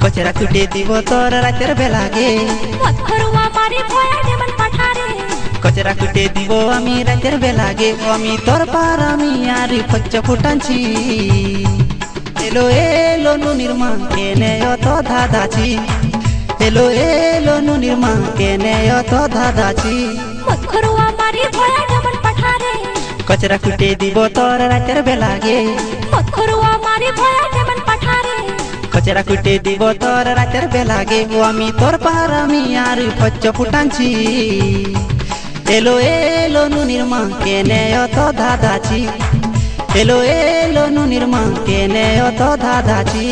कचरा कुटे দিব তোর রাতের বেলাগে कचरा कुटे দিব আমি রাতের বেলাগে আমি তোর পার আমি আর ফচ্চ ফুটানছি এলো এলো নুনির মা কেনে অত ধাঁধাছি এলো এলো নুনির মা কেনে অত ধাঁধাছি कचरा कुटे দিব তোর রাতের বেলাগে कचरा कुटे দিব তোর রাতের বেলাগে আমি তোর পার আমি আর ফচ্চ ফুটানছি এলো এলো নুনির মা কেনে অত ধাঁধাছি এলো এলো নুনির মা কেনে অত ধাঁধাছি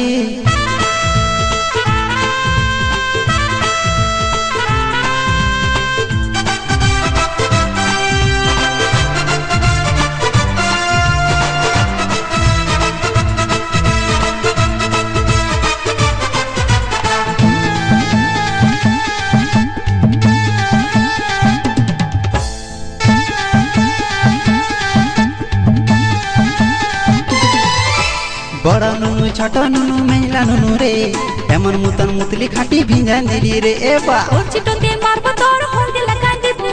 बड़ा नुनु छोटा नुनु महिला नुनु रे एमन मुतन मुतली खाटी भिंजान दिली रे एबा चिटोते मारबो तोर हल्दी लगा देबो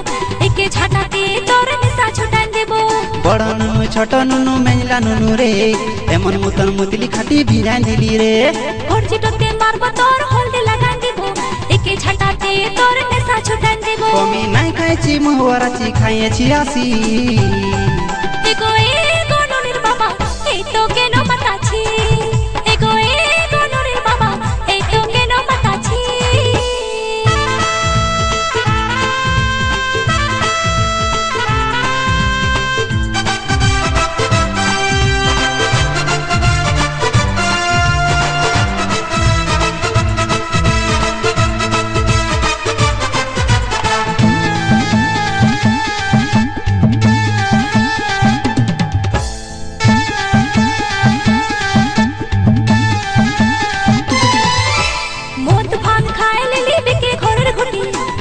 एके छाटाते तोर निशा छुटान देबो बड़ा नुनु छोटा नुनु महिला नुनु रे एमन मुतन मुतली खाटी भिंजान दिली रे चिटोते मारबो तोर हल्दी लगा देबो एके छाटाते तोर निशा छुटान देबो कमी नाइ खाइछि महवराछि खाइछि आसी एगो नुनिर बाबा ए तो केनो माताछि एगो नुनिर बाबा ए तो केनो माताछि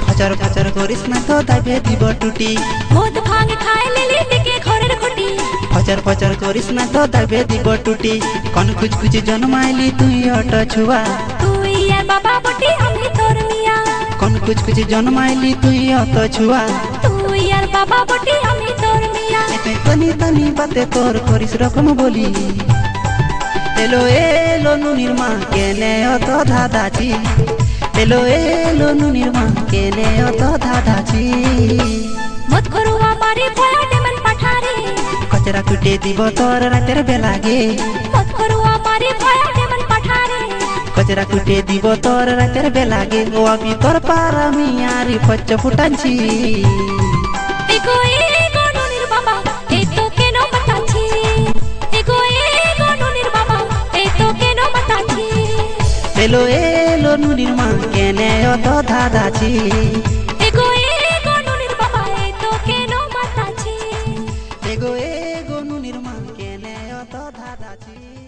फचर फचर करिस ना तो दाबे দিব टूटी मद भांग खाए लेली देखे घरेर खुटी फचर फचर करिस ना तो दाबे দিব टूटी कोन कुछ कुछ जन्माइली तुई अट छुआ तुई यार बाबा बटी আমি তোর মিয়া कोन कुछ जन्माइली तुई अत छुआ तुई यार बाबा बटी আমি তোর মিয়া एते तनी तनी बाते तोर करिस रकम बोली एलो एलो नुनिर मा केने अत धाँधाची एलो एलो नुनिर मा केने अत धाँधाची मत करू हमारी भयाटे मन पठारे कचरा कुटे দিব তোর রাতের বেলাগে मत करू हमारी भयाटे मन पठारे कचरा कुटे দিব তোর রাতের বেলাগে ও আমি তোর পার আমি আর ফচ্চ ফুটানছি एगो नुनिर बाबा ए तो केनो माताछि एगो नुनिर बाबा ए तो केनो माताछि एलो एलो नुनिर मा केने अत धाँধাছি एगो नुनिर बाबा ए तो केनो माताछि एगो नुनिर मा केने अत धाँধাছি।